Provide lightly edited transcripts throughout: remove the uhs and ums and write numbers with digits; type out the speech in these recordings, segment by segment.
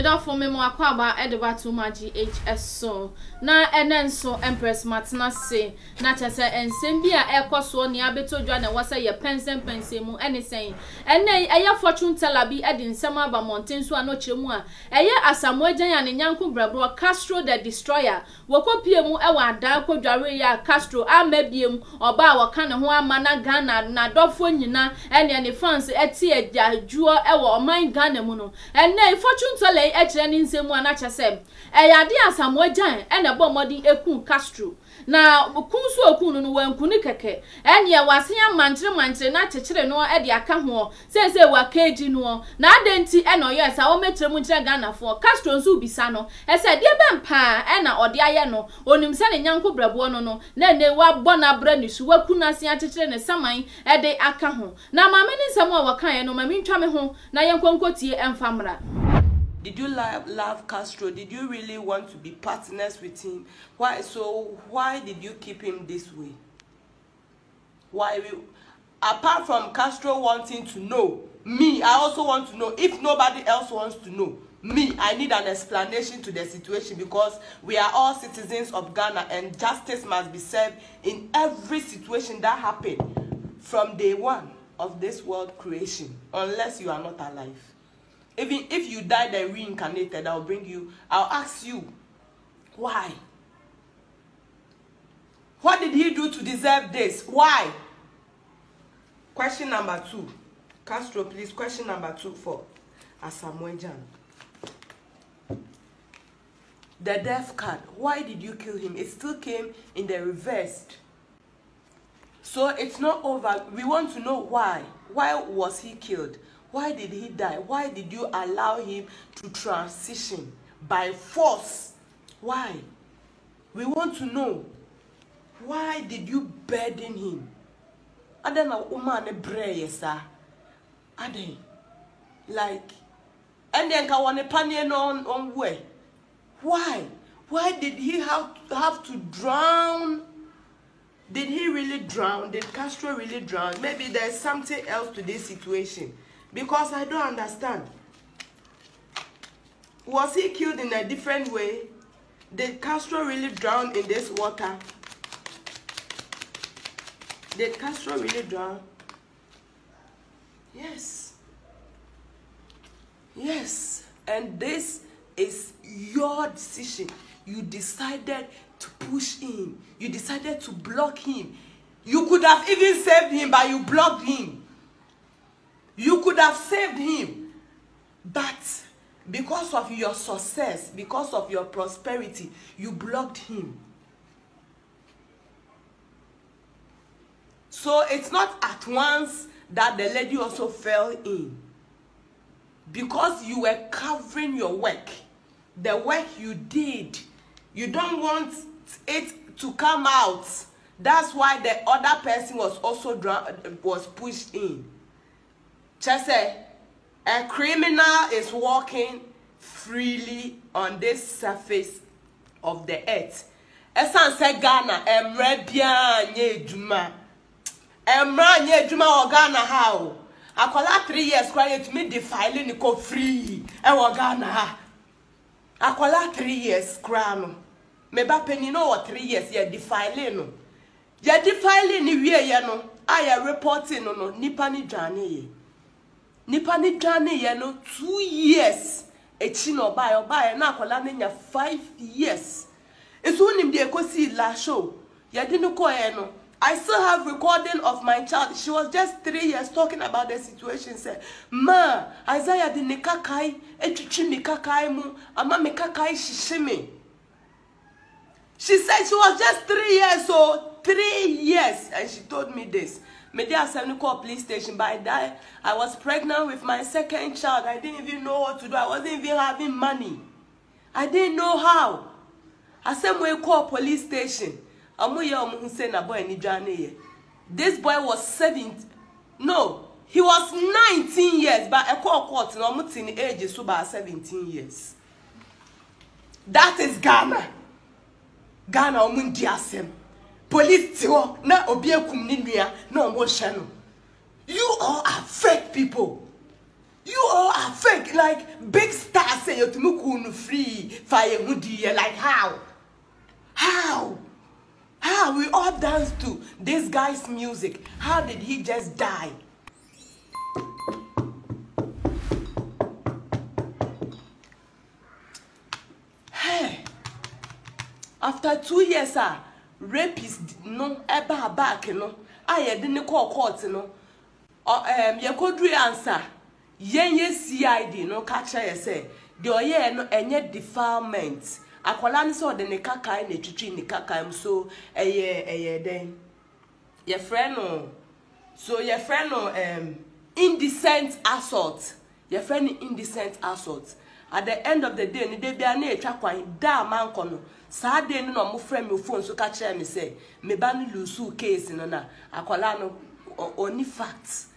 Meda for me mo akwaba edeba to ma GHS so na enenso Empress Matna say na chese ensem bia ekoso ne abetodwa na wasa ye pensem mu enesen ene eye fortune teller bi edi nsem aba mountain so anochiremu a eye Asamoah Gyan ne nyanko brabro Castro the destroyer wokopie mu e wa adan kodware ya Castro amabiem oba woka ne ho ama na Ghana na dofo nyina ene ne fans eti adwajuo e wo oman Ghana mu no ene fortune teller ejire ni nsemu anachasem eyade Asamoah Gyan ene bo modi ekun Castro na kunsu okunu no wankuni keke ene wasia manchire na chechire no e de aka ho sese wa keji no na adenti ene oyo sa o metremu chire Ghana fo Castro nsu bisa no ese de bempa ena ode aye no onim se ne nyanko brabo no na ne wa bona bra ni su wakuna sia chechire ne saman e de aka ho na mama ni nsemu a wakan no mami ntwa me ho na yenkonkotie emfamra. Did you love Castro? Did you really want to be partners with him? Why did you keep him this way? Apart from Castro wanting to know, me, I also want to know. If nobody else wants to know, me, I need an explanation to the situation because we are all citizens of Ghana and justice must be served in every situation that happened from day one of this world creation, unless you are not alive. Even if you died and reincarnated, I'll ask you, why? What did he do to deserve this? Why? Question number 2. Castro, please, question number 2 for Asamoah Gyan. The death card, why did you kill him? It still came in the reversed. So it's not over. We want to know why. Why was he killed? Why did he die? Why did you allow him to transition by force? Why? We want to know. Why did you burden him? And then a woman a brain, sir. And then, like, and then I want a panion on way. Why? Why did he have to drown? Did he really drown? Did Castro really drown? Maybe there's something else to this situation. Because I don't understand. Was he killed in a different way? Did Castro really drown in this water? Did Castro really drown? Yes. Yes. And this is your decision. You decided to push him. You decided to block him. You could have even saved him, but you blocked him. You could have saved him, but because of your success, because of your prosperity, you blocked him. So it's not at once that the lady also fell in. Because you were covering your work, the work you did, you don't want it to come out. That's why the other person was also pushed in. Just say, a criminal is walking freely on this surface of the earth. Esan se Ghana, emre bia nye juma. Emra nye juma o Ghana how? Akola 3 years quiet to me defiling ni ko free. E wo Ghana ha. Akola 3 years krano. Me ba penny no what 3 years ye defiling no. Ye defiling ni wie ye no. Aya reporting no nipa ni dwane ye. Nipa ni dwane ye no 2 years. Echi no oba na akola nya 5 years. It's only the ekosi la show. Ya didn't ko e no. I still have recording of my child. She was just 3 years talking about the situation. Said, "Ma, Isaiah di nekakai, echuchi mikakai mu, ama mikakai shishimi." She said she was just 3 years old, 3 years, and she told me this. Media Asamoah police station. By that, I was pregnant with my second child. I didn't even know what to do. I wasn't even having money. I didn't know how. Asamoah call police station. This boy was 17. No, he was 19 years, but I call court no in age is about 17 years. That is Ghana. Ghana omundiasem. Police tiwo na obi ekum ni nua na omo hye no. You all are fake people. You all are fake, like big stars say you to me free fire hoodie like how we all dance to this guy's music. How did he just die? Hey, after 2 years, rapist no eba back no. I didn't call court no. You could answer. Yen IIed no catch ya say. The oye no enye defilement. Akwala so de ne kaka ne twitwi ne kaka so then your friend no so your friend no indecent assault. Your friend indecent assault. At the end of the day, ni dey bia na etwa kwan da man kono. Saa day no mo frame me phone so catch me say me ba no lose case no na akwala no only facts.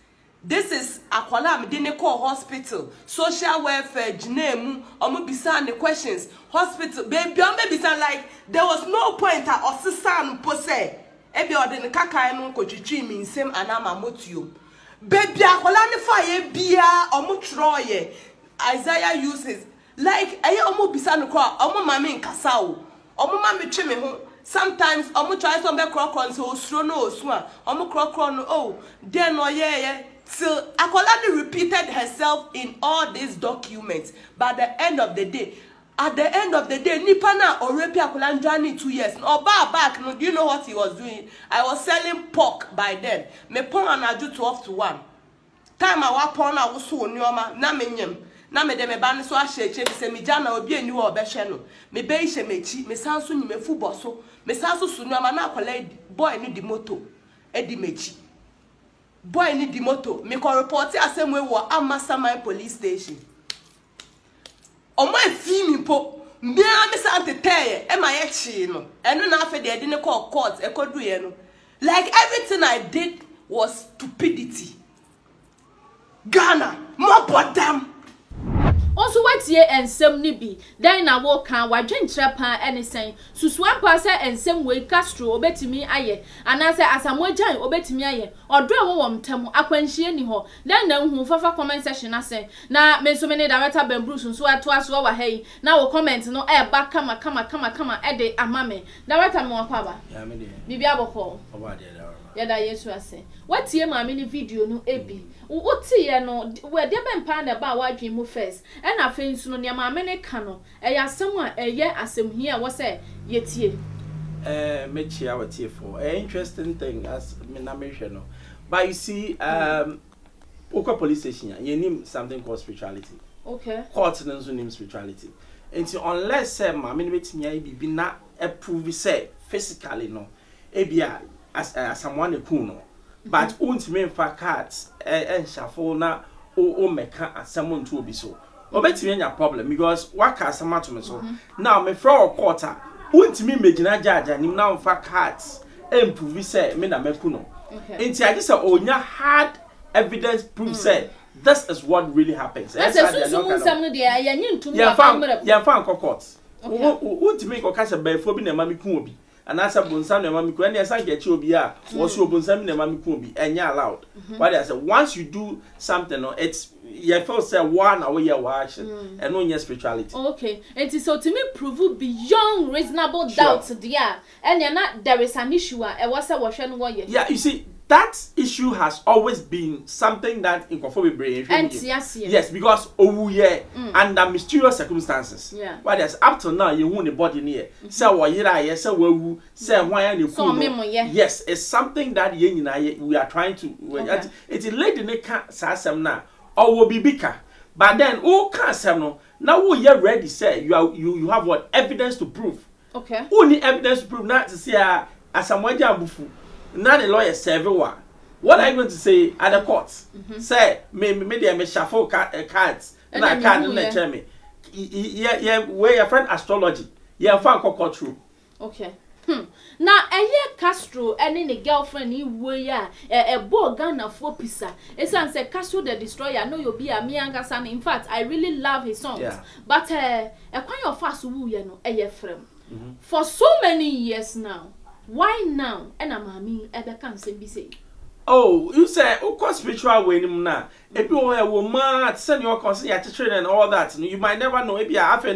This is akwala me dey call hospital, social welfare, jinemu, omo bisa the questions. Hospital, baby, bisa like there was no point at osisan pose. Ebi ode ne kaka no ko twitwi mi nsem anama motuo. Baby akwala ne fa ye bia omo troye. Isaiah uses like aye omo bisa no kwa omo mame nkasa o. Omo mame twe me ho. Sometimes omo try some be krokron so osuro no osu a omo krokron no oh then no ye. So Akolani repeated herself in all these documents. But at the end of the day, nipa na orepi Akolani journey 2 years. No back, no, do you know what he was doing? I was selling pork by then. Me pon anaju 12 to 1. Time I wa pon na wo so onioma na menyem. Na me de me ba ne so ahyeche se me jana obi eni wo obehwe no. Me be hye mechi, me sanso nyime fu boso. Me sanso su onioma na Akolani boy ni di moto. Edi mechi. Boy ni di moto me ko report asemwe wo Amasaman police station omo efi mi po mbia me sa teteye e ma ye chi no eno na afa de ne call court e kodu ye no like everything I did was stupidity. Ghana more bodam also wetie ensem ni bi dan na wo kan wadwenkyerɛ pa anything susua pa sɛ ensem we Castro obetimi aye anase Asamoah Gyan obetimi aye odo ewo wom tam akwanhie ni ho dan na hu fafa comment section ase na me so me ne director Ben Bruce so ato aso wa hei na wo comment no e ba kama e de amame director me wakwa ya me de bibi aboko oba de ya da Yesu ase watie maame ni video no ebi wotie no we de ben pa na ba wadwen mu first and I feel so near my many cano. A asama a year as him here was a yet ye. Mechi our tea for an interesting thing as mention. But you see, Oka police station, you name something called spirituality. Okay. Courts name spirituality. And so unless my minute me be not approve say physically no, ebia as someone a kuno. But won't mean for cards and shuffle na o meka as someone to be so. Obetimi nya problem because waka Asamoah to me so now me fra quarter untimi megina jaja nim na mfa cards improve say me na meku no enti I just say onya hard evidence proof say this is what really happens. That's a some no dey anya ntum ya fa court untimi ko kasa befo bi na ma meku obi anasa bonsam na ma meku and esa get obi a wo so bonsam na ma meku obi enya allowed. What I say once you do something no it's you feel say one away your action and no spirituality. Okay, and so to me prove beyond reasonable doubt there, and you're not there is an issue. I was a washing one year. Yeah, you see that issue has always been something that in conformity brain. Yes, because under mysterious circumstances. Yeah. What is up to now you won the body near. Say what you say who say why you yes, it's something that we are trying to. It's a lady ne can't say now. Or will be bigger, but then who can't say no. Now who you ready say you have what evidence to prove? Okay. Who need evidence to prove not to say Asamoah Gyan bufu? Not the lawyer say everyone. What are you going to say at the courts? Say me shuffle cards and I can't let me. Yeah, where your friend astrology. Yeah, found court true. Okay. Now a year Castro and in a girlfriend he way a boy Ghana for pizza. It's say Castro the destroyer. I know you'll be a mianga son. In fact, I really love his songs. Yeah. But a kind of fast woo you know a year frame. For so many years now. Why now? And I'm mommy ever can't say be say. Oh, you say, of course, spiritual way na. If you are a woman, send your consent, children and all that. You might never know. If you are after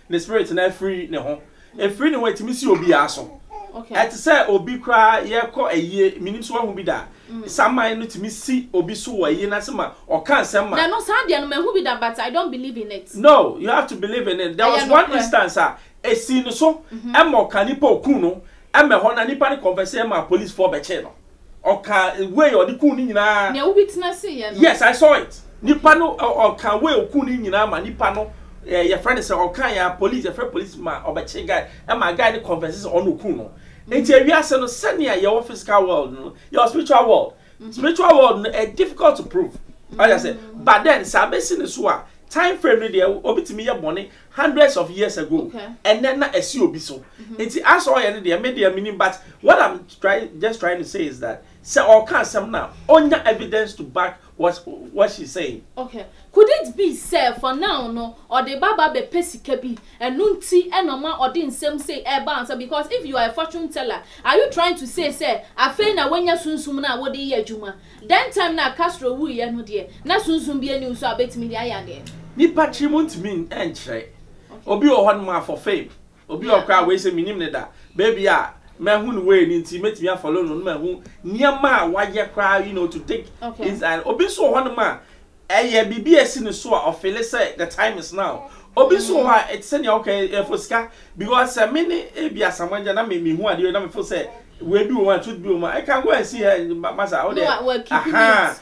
the spirit and free, no, a free way to miss you be awesome. Okay. At say obi cry, ye call a year, minutes one will be that. Some mind to me see obi so a year, nasema or can't send my. No, Sandian who be that, but I don't believe in it. No, you have to believe in it. There was one instance, a scene so, and more canipo kuno, and me hona nipa conversation my police for becheno. Or can way or the kuni na. Yes, I saw it. Nipano or can way or kuni na ma nipano. Your friend is or can ya police, your friend policeman or beche guy, and my guy the converses on ukuno. And we are sending your physical world, your spiritual world. Spiritual world difficult to prove. As I said, but then Sabesi Nesua. Time frame there obi me money hundreds of years ago. Okay. And then na esi obi so. It's as all there made their meaning, but what I'm trying to say is that say all can some now onya evidence to back what she's saying. Okay. Could it be say for now no or the baba be pesika bi enunti enoma or din same say e answer because if you are a fortune teller are you trying to say afei na wanya sunsum na wo de ye adwuma then time na Castro wu ye no de na sunsum bi eni so abetimi de ayade Ni patrimont mean enchre. Obi o hon ma for fame. Obi o kwa we say minim ne da. Baby a me hu no we ni nti metimi follow no me hu niam a waye kwa to take inside. Obi so hon ma eye bibi esi ne so of feel say the time is now. Obi so ha it say okay foska because many e bia Asamoah na me hu ade na me feel say we do want to do I can go and see her masa how there.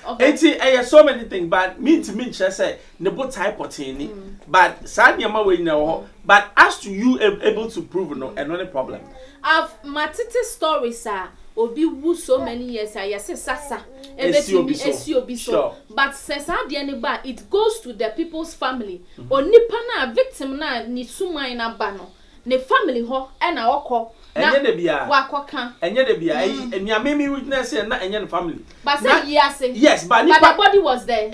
Okay. So many things but me to me say ne bo type potini but sad niam we know but as to you able to prove no and no problem. I've matiti stories obi wu so many years yes sasa ebetimi esiobi so but says it goes to the people's family onipa na victim na ni suman na ba no ne family ho e na okọ enye de bia wakoka enye de bia enya memi witness na enye the family but say yes but the body was there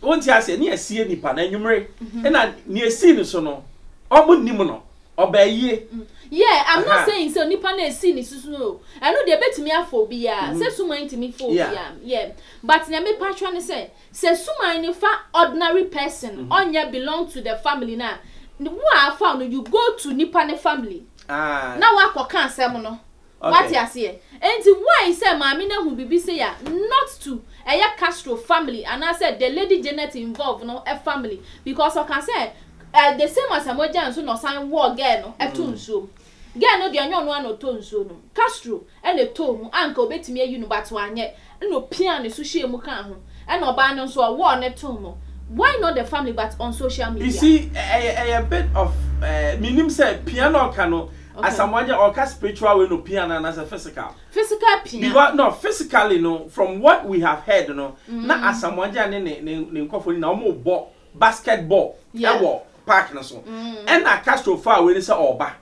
won't you say ni asie nipa na enwumre na ni esi ni so no omo nim no obaye. Yeah, I'm not saying so nipa na esi ni susu no. I know dey betimi afobia, say suman ntimi fobia. Yeah. But na me patwa ne say suman ni fa ordinary person onya belong to the family na. Who are found you go to nipa ne family. Now wa ko kan asem no. What you say? And why say maami na hu bibi say ya not to eya Castro family and I said the lady Janet involved no a family because I can say the same as Asamoah so no sign war girl no etunso girl no de anyo no anotonso no Castro e le to anka obetimi ayi no but wanye no pia ne so hye mu kan ho e no ba no so war ne to mo why not the family but on social media? You see a bit of minim say piano kano Asamoah or spiritual way no piano and as a physical piano because no physically no from what we have heard no na Asamoah ne nkofo na omo ball basketball park na so and na Castro far we say oba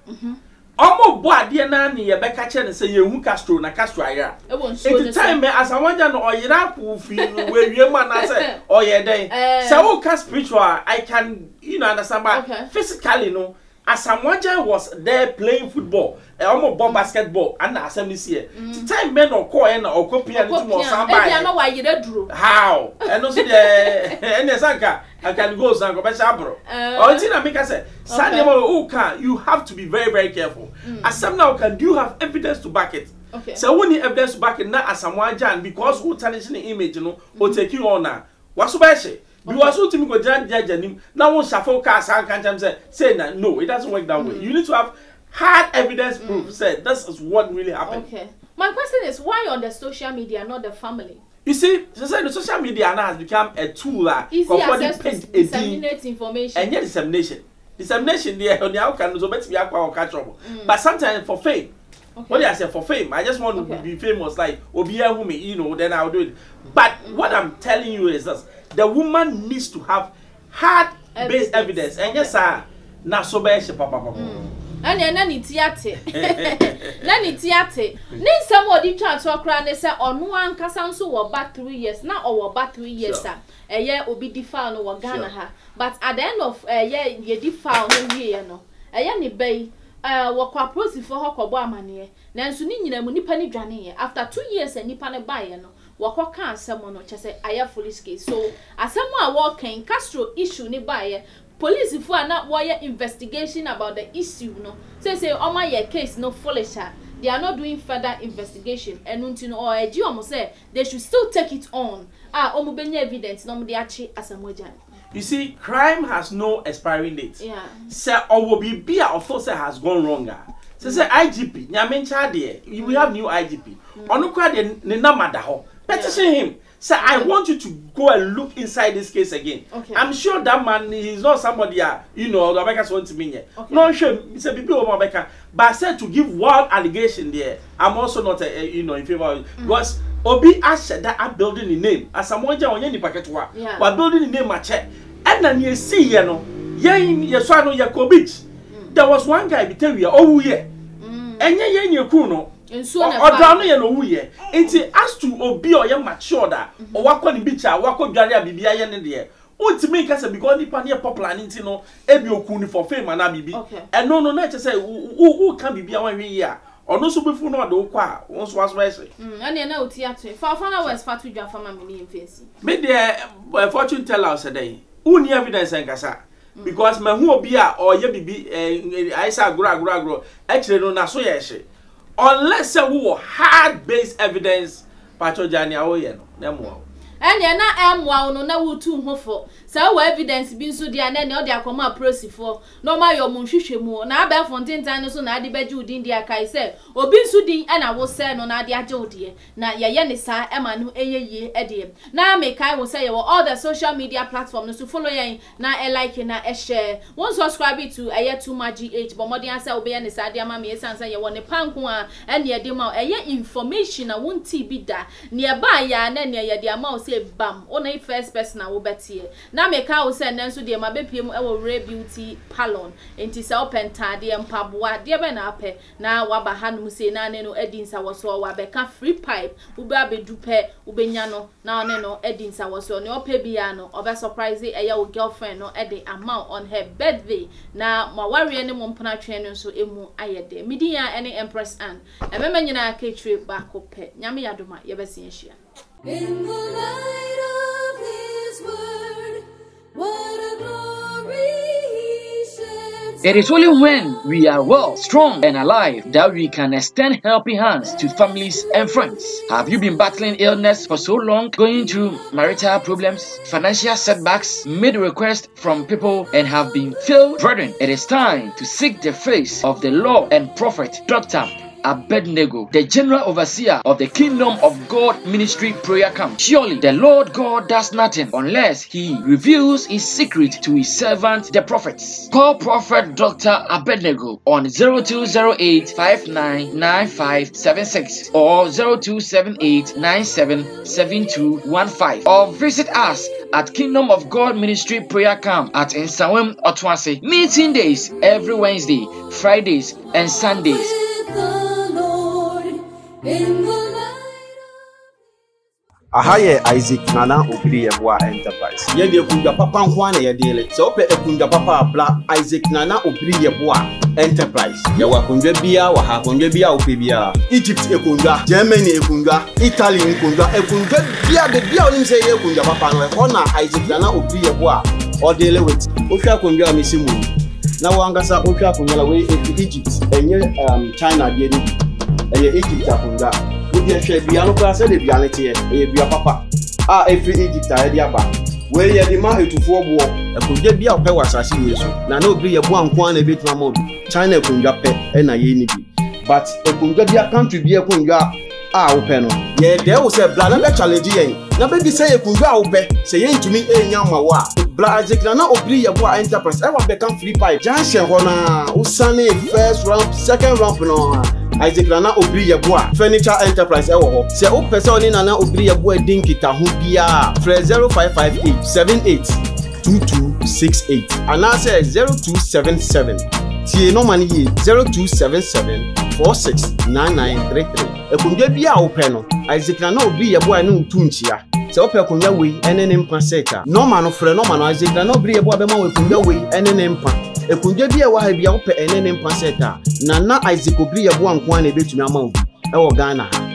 omo bo ade na ne ye beka che ne say yehu Castro na Castro aya it time me Asamoah no oyira ku fi we wiem na say oye den say o ka spiritual I can understand but physically no Asamoah was there playing football omo ball basketball and na assembly here the time men or call and or copy and to more somebody e no why you duro how and also the and sanka I can go sanka be shabro or tin na make say sanya o can you have to be very very careful asam now can do you have evidence to back it so when you evidence to back it na Asamoah because who tarnishing the image o take you on na waso ba she because who timi go jajanim now won shafo ka san kan say na no it doesn't work that way you need to have hard evidence proof said this is what really happened. Okay. My question is why on the social media, not the family? You see, the social media now has become a tool easy access to disseminate information. And yet dissemination there on the outcome is better be or catch trouble. But sometimes for fame. What do I say for fame? I just want to be famous like Obia who then I'll do it. But what I'm telling you is this: the woman needs to have hard based evidence. And yes, sir, na so be she papa. And na ni tiate ni somebody try to cry and say onu ankasa nso wo back 3 years na or wo back 3 years eye obi defile no wo Ghana ha but at the end of ye defile no wie no eye ni bay wo kwa process for ho kobo amane na nso ni nyina mu nipa ni dwane ye after 2 years nipa ne bae no wako kan asemo no chese aya police case so asemo a wo kan Castro issue ni baye police fu na wo investigation about the issue no say oma ye case no foolish. They are not doing further investigation and until or a say they should still take it on. Omu benye evidence no de achi Asamoah. You see, crime has no expiring date. Yeah. Say or be a officer has gone wrong. Say IGP, nyamencha there. We have new IGP. Onukwa de namada ho. Petition him. Say I want you to go and look inside this case again. Okay. I'm sure that man is not somebody you know the Americans want to mean here. Okay. No sure say people of America, but I said to give wild allegation there. I'm also not in favor of it. Because Obi said that I'm building the name. Asamoah on any packet wa. We're building the name my check. And then you see there was one guy be tell you oh yeah. And you no. Odano ye no wuye enti as to obi o ye mature da o wakọ ni bicha wakọ dware abibia ye ne de ultimate kase because nipa ne popular nti no ebi oku ni for fame na bibi e no na che say who can bibia wan hwe ye a ono so befu no de ukọ a won so waso ese ane na oti ato fa na west fatu dwa fa ma me ni mfesi me de fortune teller say uni evidence nkasa because me hu obi a o ye bibi I say agro e kire no na so ye hye unless we hard-based evidence, Pacho Jani awoye no, nemo. Ene na emwa no na wutu hofo. Say we evidence bi nso dia na ne o dia koma prosifo. No ma yo munhwehwemu na aba fonten tan so na ade beje udin dia kai say obi nso din e na wo say no na ade age udie na ye ne sa ema no eyeye ede. Na me kai wo say all the social media platforms so follow yen na like na share. One subscribe to Ayetuma GH but modern say obi ne sa dia ma me sansa ye wo ne panko a ene ye de ma eye information na wonti bi da. Ne ba ya na ne ye de ma bam only first person I will bet here. Now make I will send them to the mabepim our rare beauty palon enti se open tade mpaboa de be na ape na waba hanu se na ne no edinsa woso wa beka free pipe ube abedupe ubenya no na ne no edinsa woso ne ope bia no obe surprise eya wo girlfriend no e the amount on her birthday na ma ware ne mo mpona twen no so emu ayede midia ene empress an emema nyina ketwe back ope nyame yadoma ye be se hia. In the light of His word, what a glory He sheds. It is only when we are well, strong, and alive that we can extend helping hands to families and friends. Have you been battling illness for so long, going through marital problems, financial setbacks, made requests from people, and have been failed? Brethren, it is time to seek the face of the Lord and Prophet Dr. Abednego, the general overseer of the Kingdom of God Ministry Prayer Camp. Surely the Lord God does nothing unless He reveals His secret to His servant, the prophets. Call Prophet Dr. Abednego on 0208-599576 or 0278-977215 or visit us at Kingdom of God Ministry Prayer Camp at Nsawam Otwase. Meeting days every Wednesday, Fridays, and Sundays. Ahaye Isaac Nana Obiri Yeboah Enterprise. Yedi ekundwa papa nkwa na yedele. Se ope ekundwa papa abla Isaac Nana Obiri Yeboah Enterprise. Ya wakundwa bia wa hakundwa bia ope bia. Egypt ekundwa, Germany ekundwa, Italy ekundwa, ekundwa bia de bia onim se ye ekundwa papa no e na Isaac Nana Obiri Yeboah odele with. Ohwa akundwa amisimu. Na wangasa ohwa akundwa we Egypt enye China de ni. Egypt akundwa. We share biano class de bianity e bia papa every Egypt aba we ye di ma etufo bo e ko je bia ope wasase we so na na obi ye bo anko na betuma mo China ko ndwa pe e na ye ni bi but e ko ndwa bia country bia ko ndwa ope no ye de wo se bla na be challenge yen na be bi se ye ko ndwa ope se ye ntumi enya ma wa bla Isaac na Obiri Yeboah Enterprise e wa be kan free pipe jansen ho na usane first round second round no Isaac Nana Obiri Yeboah Furniture Enterprise ewo ho se o pese oni Nana Obiri Yeboah din kita ho bia fre 0558782268 ana se 0277 tie no mani 0277469933 ekundwa bia o pe no Isaac Nana Obiri Yeboah no ntunchia se o pe kunwa we enene mpa seta no ma no fre no ma no Isaac Nana Obiri Yeboah be ma we kunwa we enene mpa ekundwa bia wa ha bia o pe enene mpa seta na Isaac Obiri Yeboah nkwa na ebetumi ama obi e wo Ghana ha